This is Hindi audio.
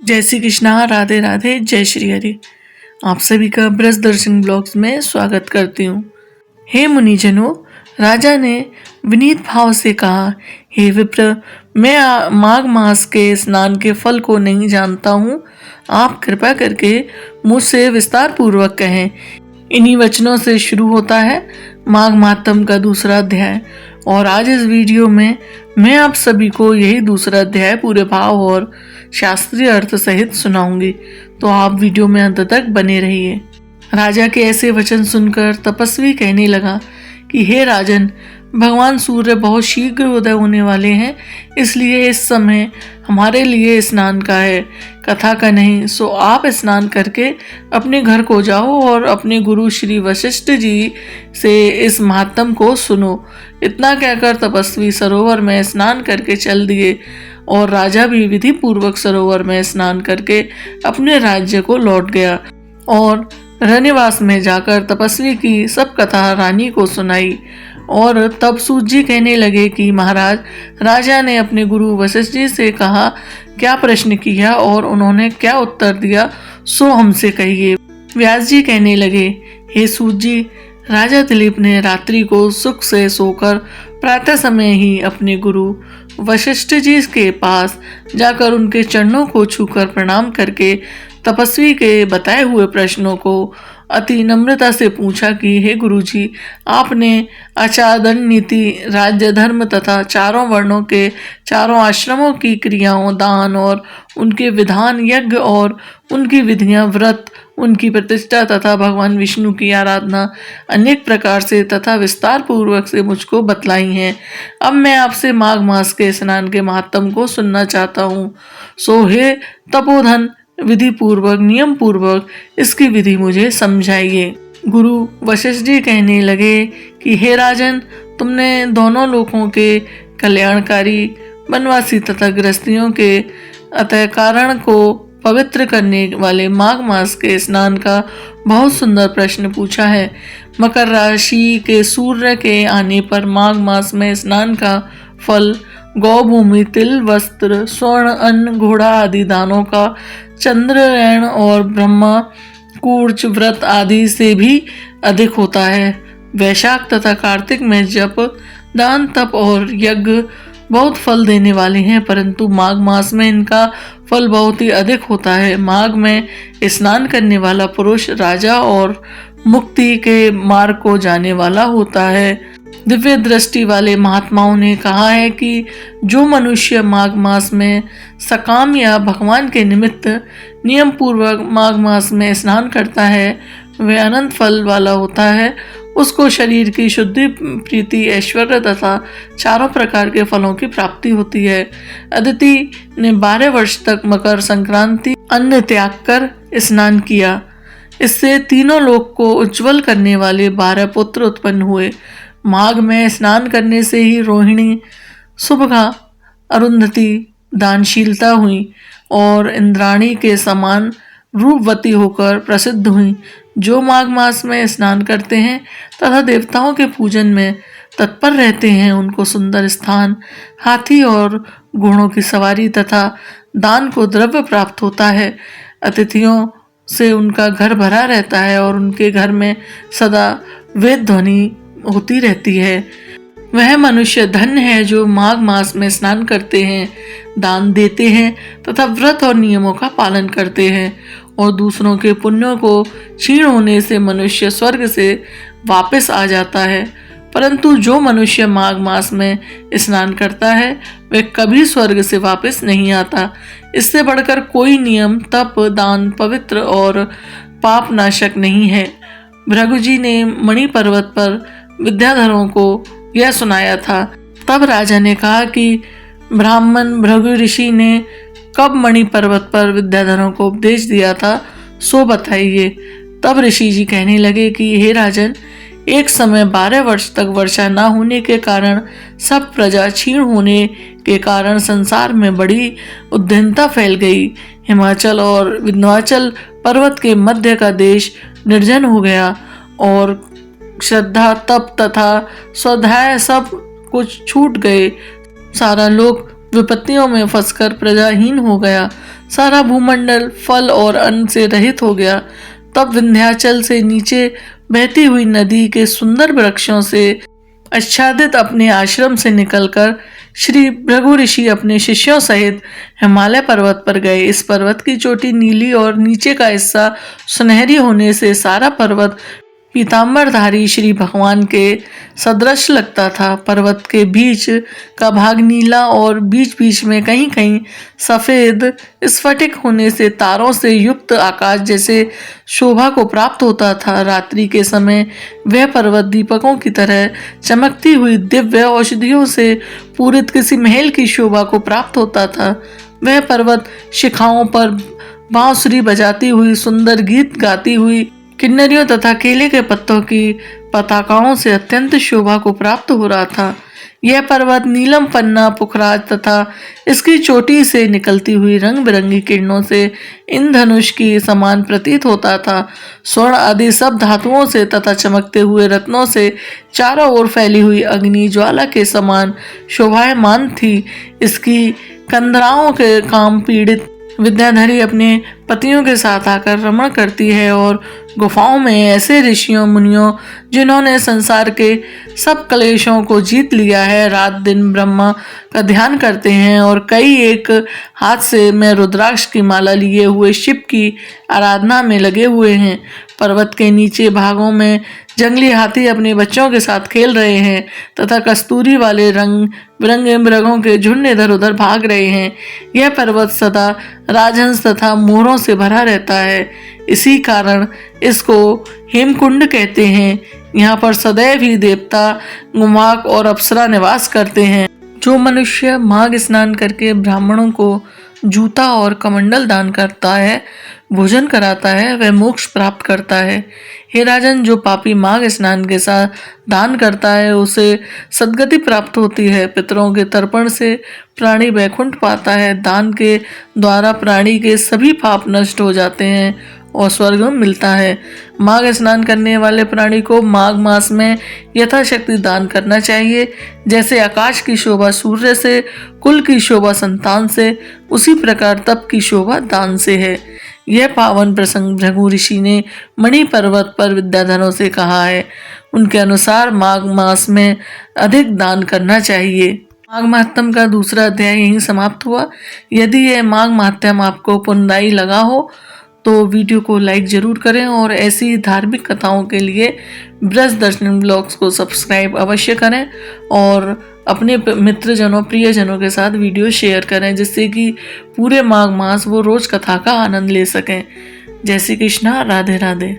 जय श्री कृष्णा, राधे राधे, जय श्री हरि। आप सभी का ब्रज दर्शन ब्लॉग्स में स्वागत करती हूँ। हे मुनिजनों, राजा ने विनीत भाव से कहा, हे विप्र, मैं माघ मास के स्नान के फल को नहीं जानता हूँ। आप कृपा करके मुझसे विस्तार पूर्वक कहें। इन्हीं वचनों से शुरू होता है माघ मातम का दूसरा अध्याय, और आज इस वीडियो में मैं आप सभी को यही दूसरा अध्याय पूरे भाव और शास्त्रीय अर्थ सहित सुनाऊंगी, तो आप वीडियो में अंत तक बने रहिए। राजा के ऐसे वचन सुनकर तपस्वी कहने लगा कि हे राजन, भगवान सूर्य बहुत शीघ्र उदय होने वाले हैं, इसलिए इस समय हमारे लिए स्नान का है, कथा का नहीं। सो आप स्नान करके अपने घर को जाओ और अपने गुरु श्री वशिष्ठ जी से इस महात्म को सुनो। इतना कहकर तपस्वी सरोवर में स्नान करके चल दिए, और राजा भी विधि पूर्वक सरोवर में स्नान करके अपने राज्य को लौट गया और रनिवास में जाकर तपस्वी की सब कथा रानी को सुनाई। और तब सूत जी कहने लगे कि महाराज, राजा ने अपने गुरु वशिष्ठ जी से कहा, क्या प्रश्न किया और उन्होंने क्या उत्तर दिया, सो हमसे कहिए। व्यास जी कहने लगे, हे सूत जी, राजा दिलीप ने रात्रि को सुख से सोकर प्रातः समय ही अपने गुरु वशिष्ठ जी के पास जाकर उनके चरणों को छूकर प्रणाम करके तपस्वी के बताए हुए प्रश्नों को अति नम्रता से पूछा कि हे गुरुजी, आपने आचार दंड नीति, राज्य धर्म तथा चारों वर्णों के चारों आश्रमों की क्रियाओं, दान और उनके विधान, यज्ञ और उनकी विधियां, व्रत, उनकी प्रतिष्ठा तथा भगवान विष्णु की आराधना अनेक प्रकार से तथा विस्तार पूर्वक से मुझको बतलाई हैं। अब मैं आपसे माघ मास के स्नान के महात्म को सुनना चाहता हूँ। सो हे तपोधन, विधि पूर्वक, नियम पूर्वक इसकी विधि मुझे समझाइए। गुरु वशिष्ठ जी कहने लगे कि हे राजन, तुमने दोनों लोकों के कल्याणकारी, वनवासी तथा गृहस्थियों के अतः कारण को पवित्र करने वाले माघ मास के स्नान का बहुत सुंदर प्रश्न पूछा है। मकर राशि के सूर्य के आने पर माघ मास में स्नान का फल गौ भूमि, तिल, वस्त्र, स्वर्ण, अन्न, घोड़ा आदि दानों का, चंद्रग्रहण और ब्रह्मा कूर्च व्रत आदि से भी अधिक होता है। वैशाख तथा कार्तिक में जप, दान, तप और यज्ञ बहुत फल देने वाले हैं, परंतु माघ मास में इनका फल बहुत ही अधिक होता है। माघ में स्नान करने वाला पुरुष राजा और मुक्ति के मार्ग को जाने वाला होता है। दिव्य दृष्टि वाले महात्माओं ने कहा है कि जो मनुष्य माघ मास में सकाम या भगवान के निमित्त नियम पूर्वक माघ मास में स्नान करता है, वह अनंत फल वाला होता है। उसको शरीर की शुद्धि, प्रीति, ऐश्वर्य तथा चारों प्रकार के फलों की प्राप्ति होती है। अदिति ने 12 वर्ष तक मकर संक्रांति अन्न त्याग कर स्नान किया। इससे तीनों लोक को उज्जवल करने वाले 12 पुत्र उत्पन्न हुए। माघ में स्नान करने से ही रोहिणी, सुभगा, अरुंधति दानशीलता हुई और इंद्राणी के समान रूपवती होकर प्रसिद्ध हुई। जो माघ मास में स्नान करते हैं तथा देवताओं के पूजन में तत्पर रहते हैं, उनको सुंदर स्थान, हाथी और घोड़ों की सवारी तथा दान को द्रव्य प्राप्त होता है। अतिथियों से उनका घर भरा रहता है और उनके घर में सदा वेद ध्वनि होती रहती है। वह मनुष्य धन्य है जो माघ मास में स्नान करते हैं, दान देते हैं तथा व्रत और नियमों का पालन करते हैं, और दूसरों के पुण्यों को क्षीण होने से मनुष्य स्वर्ग से वापस आ जाता है। परंतु जो मनुष्य माघ मास में स्नान करता है, वह कभी स्वर्ग से वापस नहीं आता। इससे बढ़कर कोई नियम, तप, दान पवित्र और पाप नाशक नहीं है। भृगु जी ने मणि पर्वत पर विद्याधरों को यह सुनाया था। तब राजा ने कहा कि ब्राह्मण भृगु ऋषि ने कब मणि पर्वत पर विद्याधरों को उपदेश दिया था, सो बताइए। तब ऋषि जी कहने लगे कि हे राजन, एक समय 12 वर्ष तक वर्षा न होने के कारण सब प्रजा क्षीण होने के कारण संसार में बड़ी उद्विग्नता फैल गई। हिमाचल और विंध्याचल पर्वत के मध्य का देश निर्जन हो गया और श्रद्धा, तप तथा स्वाध्याय सब कुछ छूट गए। सारा लोक विपत्तियों में फंसकर प्रजाहीन हो गया, सारा भूमंडल फल और अन्न से रहित हो गया। तब विंध्याचल से नीचे बहती हुई नदी के सुंदर वृक्षों से आच्छादित अपने आश्रम से निकलकर श्री भृगु ऋषि अपने शिष्यों सहित हिमालय पर्वत पर गए। इस पर्वत की चोटी नीली और नीचे का हिस्सा सुनहरी होने से सारा पर्वत पीतांबरधारी श्री भगवान के सदृश लगता था। पर्वत के बीच का भाग नीला और बीच बीच में कहीं कहीं सफेद स्फटिक होने से तारों से युक्त आकाश जैसे शोभा को प्राप्त होता था। रात्रि के समय वह पर्वत दीपकों की तरह चमकती हुई दिव्य औषधियों से पूरित किसी महल की शोभा को प्राप्त होता था। वह पर्वत शिखाओं पर बांसुरी बजाती हुई, सुंदर गीत गाती हुई किन्नरियों तथा केले के पत्तों की पताकाओं से अत्यंत शोभा को प्राप्त हो रहा था। यह पर्वत नीलम पन्ना पुखराज तथा इसकी चोटी से निकलती हुई रंग बिरंगी किरणों से इंद्रधनुष की समान प्रतीत होता था। स्वर्ण आदि सब धातुओं से तथा चमकते हुए रत्नों से चारों ओर फैली हुई अग्नि ज्वाला के समान शोभायमान थी। इसकी कंदराओं के काम पीड़ित विद्याधरी अपने पतियों के साथ आकर रमण करती है और गुफाओं में ऐसे ऋषियों मुनियों जिन्होंने संसार के सब क्लेशों को जीत लिया है, रात दिन ब्रह्मा का ध्यान करते हैं और कई एक हाथ से में रुद्राक्ष की माला लिए हुए शिव की आराधना में लगे हुए हैं। पर्वत के नीचे भागों में जंगली हाथी अपने बच्चों के साथ खेल रहे हैं तथा कस्तूरी वाले रंग बिरंगे मृगों के झुंड इधर उधर भाग रहे हैं। यह पर्वत सदा राजहंस तथा मोरों से भरा रहता है, इसी कारण इसको हेमकुंड कहते हैं। यहाँ पर सदैव ही देवता, गुमाक और अप्सरा निवास करते हैं। जो मनुष्य माघ स्नान करके ब्राह्मणों को जूता और कमंडल दान करता है, भोजन कराता है, वह मोक्ष प्राप्त करता है। हे राजन, जो पापी माघ स्नान के साथ दान करता है उसे सद्गति प्राप्त होती है। पितरों के तर्पण से प्राणी वैकुंठ पाता है। दान के द्वारा प्राणी के सभी पाप नष्ट हो जाते हैं और स्वर्ग मिलता है। माघ स्नान करने वाले प्राणी को माघ मास में यथाशक्ति दान करना चाहिए। जैसे आकाश की शोभा सूर्य से, कुल की शोभा संतान से, उसी प्रकार तप की शोभा दान से है। यह पावन प्रसंग भृगु ऋषि ने मणि पर्वत पर विद्याधरों से कहा है। उनके अनुसार माघ मास में अधिक दान करना चाहिए। माघ महात्म का दूसरा अध्याय यहीं समाप्त हुआ। यदि यह माघ महात्म आपको पुण्यदायी लगा हो तो वीडियो को लाइक जरूर करें और ऐसी धार्मिक कथाओं के लिए ब्रज दर्शन ब्लॉग्स को सब्सक्राइब अवश्य करें और अपने मित्रजनों प्रियजनों के साथ वीडियो शेयर करें, जिससे कि पूरे माघ मास वो रोज कथा का आनंद ले सकें। जय श्री कृष्णा, राधे राधे।